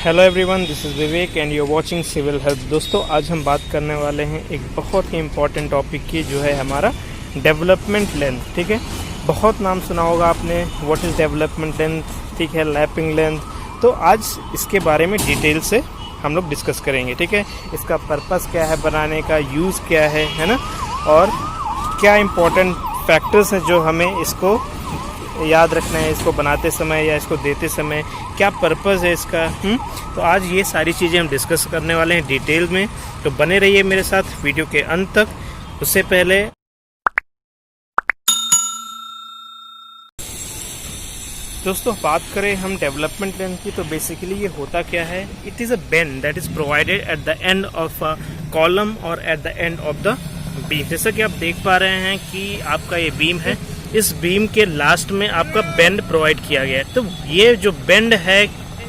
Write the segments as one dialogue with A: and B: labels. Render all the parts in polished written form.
A: Hello everyone, this is Vivek and you are watching civil help. दोस्तों, आज हम बात करने वाले हैं एक बहुत ही इम्पॉर्टेंट टॉपिक की, जो है हमारा डेवलपमेंट लेंथ। ठीक है, बहुत नाम सुना होगा आपने, व्हाट इज़ डेवलपमेंट लेंथ, ठीक है, लैपिंग लेंथ। तो आज इसके बारे में डिटेल से हम लोग डिस्कस करेंगे। ठीक है, इसका पर्पस क्या है, बनाने का यूज़ क्या है ना, और क्या इम्पोर्टेंट फैक्टर्स हैं जो हमें इसको याद रखना है, इसको बनाते समय या इसको देते समय, क्या पर्पज़ है इसका। तो आज ये सारी चीज़ें हम डिस्कस करने वाले हैं डिटेल में, तो बने रहिए मेरे साथ वीडियो के अंत तक। उससे पहले दोस्तों बात करें हम डेवलपमेंट लेंथ की, तो बेसिकली ये होता क्या है, it is a bend that is provided at the end of a column और at the end of the beam. जैसा कि आप देख पा रहे हैं कि आपका ये बीम है, इस बीम के लास्ट में आपका बेंड प्रोवाइड किया गया है। तो ये जो बेंड है,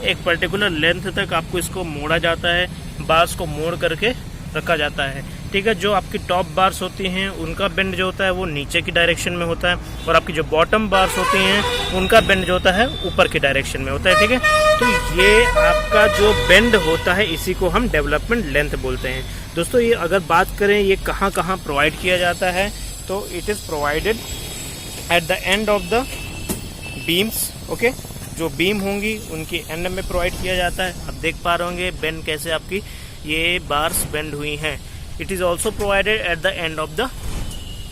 A: एक पर्टिकुलर लेंथ तक आपको इसको मोड़ा जाता है, बार्स को मोड़ करके रखा जाता है। ठीक है, जो आपकी टॉप बार्स होती हैं उनका बेंड जो होता है वो नीचे की डायरेक्शन में होता है, और आपकी जो बॉटम बार्स होती हैं उनका बेंड जो होता है ऊपर की डायरेक्शन में होता है। ठीक है, तो ये आपका जो बेंड होता है इसी को हम डेवलपमेंट लेंथ बोलते हैं। दोस्तों, ये अगर बात करें ये कहाँ कहाँ प्रोवाइड किया जाता है, तो it is provided at the end of the beams. Okay, जो बीम होंगी उनकी एंड में प्रोवाइड किया जाता है। आप देख पा रहे होंगे बेंड कैसे आपकी ये बार्स बेंड हुई हैं। It is also provided at the end of the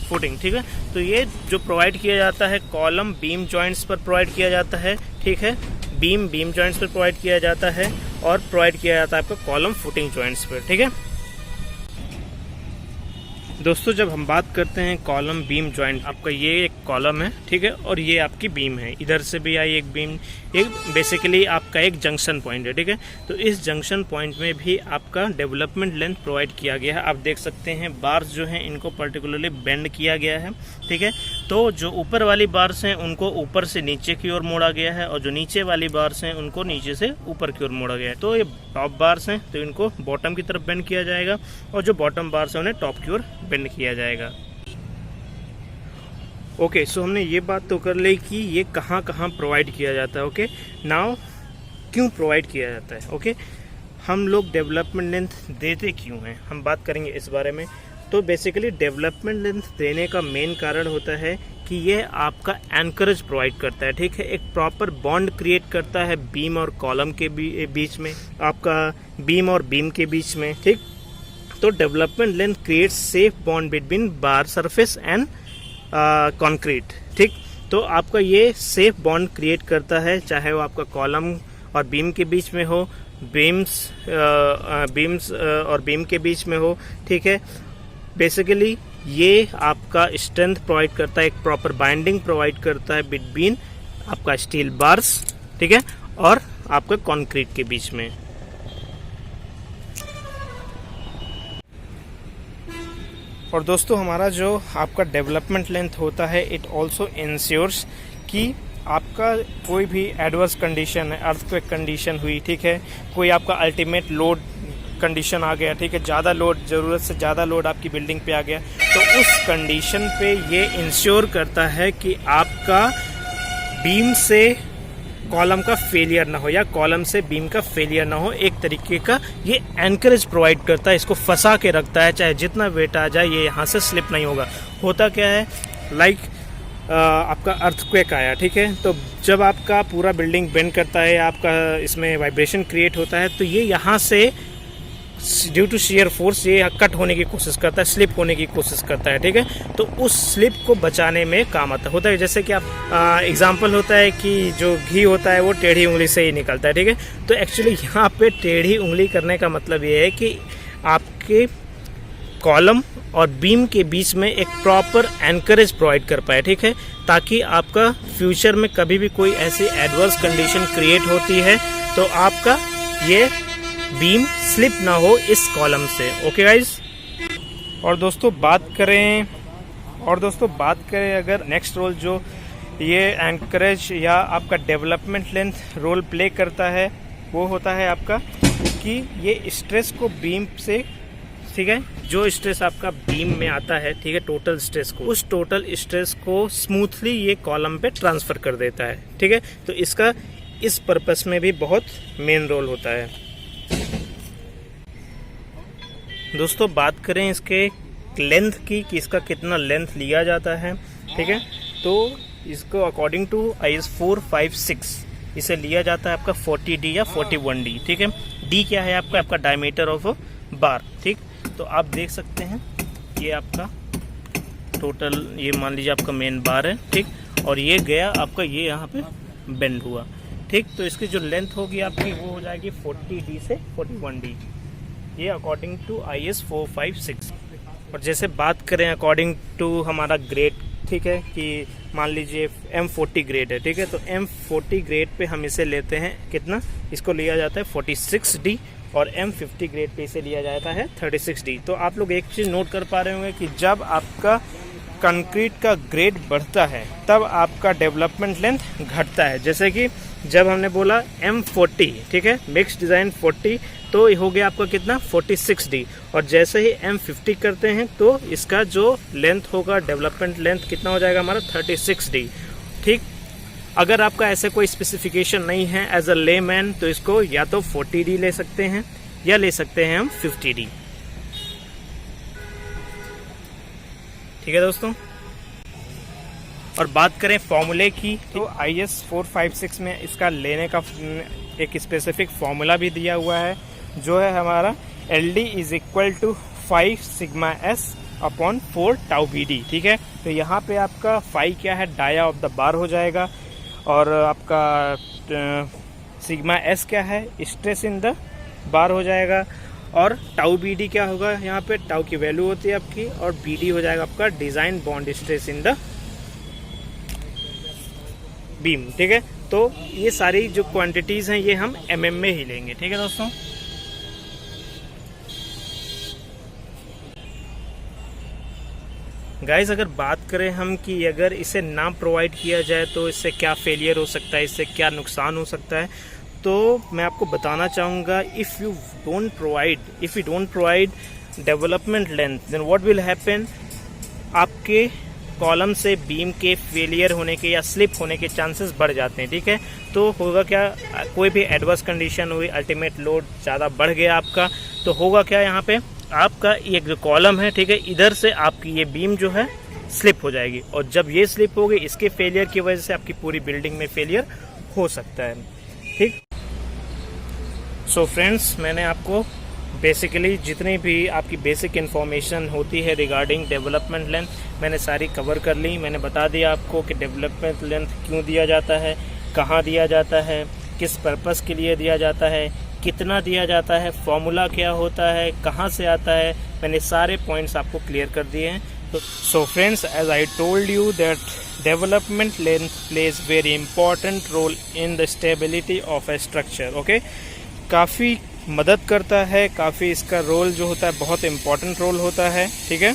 A: footing. ठीक है, तो ये जो प्रोवाइड किया जाता है कॉलम बीम जॉइंट्स पर प्रोवाइड किया जाता है। ठीक है, बीम जॉइंट्स पर प्रोवाइड किया जाता है, और प्रोवाइड किया जाता है आपका कॉलम फुटिंग जॉइंट्स पर। ठीक है दोस्तों, जब हम बात करते हैं कॉलम बीम जॉइंट, आपका ये एक कॉलम है, ठीक है, और ये आपकी बीम है। इधर से भी आई एक बीम, एक बेसिकली आपका एक जंक्शन पॉइंट है। ठीक है, तो इस जंक्शन पॉइंट में भी आपका डेवलपमेंट लेंथ प्रोवाइड किया गया है। आप देख सकते हैं बार्स जो हैं इनको पर्टिकुलरली बेंड किया गया है। ठीक है, तो जो ऊपर वाली बार्स हैं उनको ऊपर से नीचे की ओर मोड़ा गया है, और जो नीचे वाली बार्स हैं उनको नीचे से ऊपर की ओर मोड़ा गया है। तो ये टॉप बार्स हैं तो इनको बॉटम की तरफ बेंड किया जाएगा, और जो बॉटम बार्स हैं उन्हें टॉप की ओर बेंड किया जाएगा। ओके, सो हमने ये बात तो कर ली कि ये कहाँ कहाँ प्रोवाइड किया जाता है। ओके, नाउ क्यों प्रोवाइड किया जाता है। ओके, हम लोग डेवलपमेंट लेंथ देते क्यों हैं, हम बात करेंगे इस बारे में। तो बेसिकली डेवलपमेंट लेंथ देने का मेन कारण होता है कि ये आपका एंकरेज प्रोवाइड करता है। ठीक है, एक प्रॉपर बॉन्ड क्रिएट करता है बीम और कॉलम के बीच में, आपका बीम और बीम के बीच में। ठीक, तो development length creates safe bond between bar surface and concrete. ठीक, तो आपका ये सेफ बॉन्ड क्रिएट करता है, चाहे वो आपका कॉलम और बीम के बीच में हो, बीम्स और बीम के बीच में हो। ठीक है, बेसिकली ये आपका स्ट्रेंथ प्रोवाइड करता है, एक प्रॉपर बाइंडिंग प्रोवाइड करता है बिटवीन आपका स्टील बार्स, ठीक है, और आपका कंक्रीट के बीच में। और दोस्तों, हमारा जो आपका डेवलपमेंट लेंथ होता है, इट ऑल्सो इंश्योर्स कि आपका कोई भी एडवर्स कंडीशन है, अर्थक्वेक कंडीशन हुई, ठीक है, कोई आपका अल्टीमेट लोड कंडीशन आ गया, ठीक है, ज़्यादा लोड, ज़रूरत से ज़्यादा लोड आपकी बिल्डिंग पे आ गया, तो उस कंडीशन पे ये इंश्योर करता है कि आपका बीम से कॉलम का फेलियर ना हो, या कॉलम से बीम का फेलियर ना हो। एक तरीके का ये एंकरेज प्रोवाइड करता है, इसको फंसा के रखता है, चाहे जितना वेट आ जाए ये यहाँ से स्लिप नहीं होगा। होता क्या है, लाइक आपका अर्थक्वेक आया, ठीक है, तो जब आपका पूरा बिल्डिंग बेंड करता है, आपका इसमें वाइब्रेशन क्रिएट होता है, तो ये यहाँ से ड्यू टू शेयर फोर्स ये कट होने की कोशिश करता है, स्लिप होने की कोशिश करता है। ठीक है, तो उस स्लिप को बचाने में काम आता होता है। जैसे कि आप एग्जांपल होता है कि जो घी होता है वो टेढ़ी उंगली से ही निकलता है। ठीक है, तो एक्चुअली यहाँ पे टेढ़ी उंगली करने का मतलब ये है कि आपके कॉलम और बीम के बीच में एक प्रॉपर एंकरेज प्रोवाइड कर पाए। ठीक है, ताकि आपका फ्यूचर में कभी भी कोई ऐसी एडवर्स कंडीशन क्रिएट होती है तो आपका ये बीम स्लिप ना हो इस कॉलम से। ओके गाइज, और दोस्तों बात करें अगर नेक्स्ट रोल जो ये एंकरेज या आपका डेवलपमेंट लेंथ रोल प्ले करता है, वो होता है आपका कि ये स्ट्रेस को बीम से, ठीक है, जो स्ट्रेस आपका बीम में आता है, ठीक है, टोटल स्ट्रेस को, उस टोटल स्ट्रेस को स्मूथली ये कॉलम पे ट्रांसफर कर देता है, ठीक है। तो इसका इस पर्पस में भी बहुत मेन रोल होता है। दोस्तों बात करें इसके लेंथ की कि इसका कितना लेंथ लिया जाता है, ठीक है, तो इसको अकॉर्डिंग टू IS 456 इसे लिया जाता है आपका 40D या 41D, ठीक है। D क्या है आपका डायमीटर ऑफ बार, ठीक। तो आप देख सकते हैं ये आपका टोटल, ये मान लीजिए आपका मेन बार है, ठीक, और ये गया आपका, ये यहाँ पे बेंड हुआ, ठीक। तो इसकी जो लेंथ होगी आपकी वो हो जाएगी 40D से 41D, ये अकॉर्डिंग टू IS 456। और जैसे बात करें अकॉर्डिंग टू हमारा ग्रेड, ठीक है, कि मान लीजिए M40 ग्रेड है, ठीक है, तो M40 ग्रेड पे हम इसे लेते हैं कितना, इसको लिया जाता है 46D, और M50 ग्रेड पे इसे लिया जाता है 36D। तो आप लोग एक चीज़ नोट कर पा रहे होंगे कि जब आपका कंक्रीट का ग्रेड बढ़ता है तब आपका डेवलपमेंट लेंथ घटता है। जैसे कि जब हमने बोला M40, ठीक है, मिक्स डिज़ाइन 40, तो ये हो गया आपका कितना 46D, और जैसे ही M50 करते हैं तो इसका जो लेंथ होगा, डेवलपमेंट लेंथ कितना हो जाएगा हमारा 36D, ठीक। अगर आपका ऐसे कोई स्पेसिफिकेशन नहीं है एज अ लेमैन, तो इसको या तो 40D ले सकते हैं या ले सकते हैं हम 50D, ठीक है दोस्तों। और बात करें फॉर्मूले की, तो IS 456 में इसका लेने का एक स्पेसिफिक फॉर्मूला भी दिया हुआ है, जो है हमारा LD = 5 sigma S upon 4 tau BD, ठीक है। तो यहाँ पे आपका 5 क्या है, डाया ऑफ द बार हो जाएगा, और आपका सिग्मा S क्या है, स्ट्रेस इन द बार हो जाएगा, और टाउ BD क्या होगा, यहाँ पे टाउ की वैल्यू होती है आपकी, और BD हो जाएगा आपका design bond stress in the beam, ठीक है। तो ये सारी जो क्वांटिटीज़ हैं ये हम mm में ही लेंगे, ठीक है दोस्तों। गाइस अगर बात करें हम कि अगर इसे ना प्रोवाइड किया जाए तो इससे क्या फेलियर हो सकता है, इससे क्या नुकसान हो सकता है, तो मैं आपको बताना चाहूँगा, if you don't provide development length, then what will happen, आपके कॉलम से बीम के फेलियर होने के या स्लिप होने के चांसेस बढ़ जाते हैं, ठीक है। तो होगा क्या, कोई भी एडवर्स कंडीशन हुई, अल्टीमेट लोड ज़्यादा बढ़ गया आपका, तो होगा क्या, यहाँ पे आपका ये जो कॉलम है, ठीक है, इधर से आपकी ये बीम जो है स्लिप हो जाएगी, और जब ये स्लिप होगी इसके फेलियर की वजह से आपकी पूरी बिल्डिंग में फेलियर हो सकता है, ठीक। सो फ्रेंड्स, मैंने आपको बेसिकली जितनी भी आपकी बेसिक इन्फॉर्मेशन होती है रिगार्डिंग डेवलपमेंट लेंथ, मैंने सारी कवर कर ली। मैंने बता दिया आपको कि डेवलपमेंट लेंथ क्यों दिया जाता है, कहाँ दिया जाता है, किस पर्पस के लिए दिया जाता है, कितना दिया जाता है, फॉर्मूला क्या होता है, कहाँ से आता है, मैंने सारे पॉइंट्स आपको क्लियर कर दिए हैं। So friends, as I told you that development length plays very important role in the stability of a structure, okay. काफ़ी मदद करता है, काफ़ी इसका रोल जो होता है बहुत इम्पॉर्टेंट रोल होता है, ठीक है।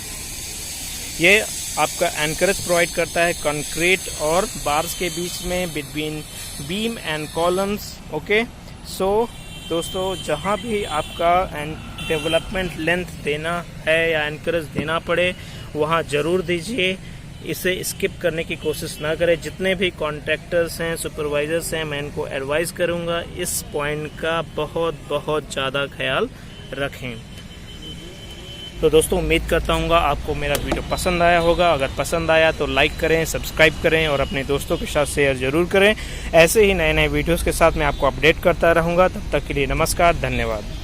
A: ये आपका एंकरेज प्रोवाइड करता है कंक्रीट और बार्स के बीच में, between beam and columns, okay. So दोस्तों, जहाँ भी आपका डेवलपमेंट लेंथ देना है या एंकरेज देना पड़े वहाँ ज़रूर दीजिए, इसे स्किप करने की कोशिश ना करें। जितने भी कॉन्ट्रैक्टर्स हैं, सुपरवाइजर्स हैं, मैं इनको एडवाइस करूँगा इस पॉइंट का बहुत ज़्यादा ख्याल रखें। तो दोस्तों, उम्मीद करता हूँ आपको मेरा वीडियो पसंद आया होगा। अगर पसंद आया तो लाइक करें, सब्सक्राइब करें और अपने दोस्तों के साथ शेयर ज़रूर करें। ऐसे ही नए वीडियोज़ के साथ मैं आपको अपडेट करता रहूँगा। तब तक के लिए नमस्कार, धन्यवाद।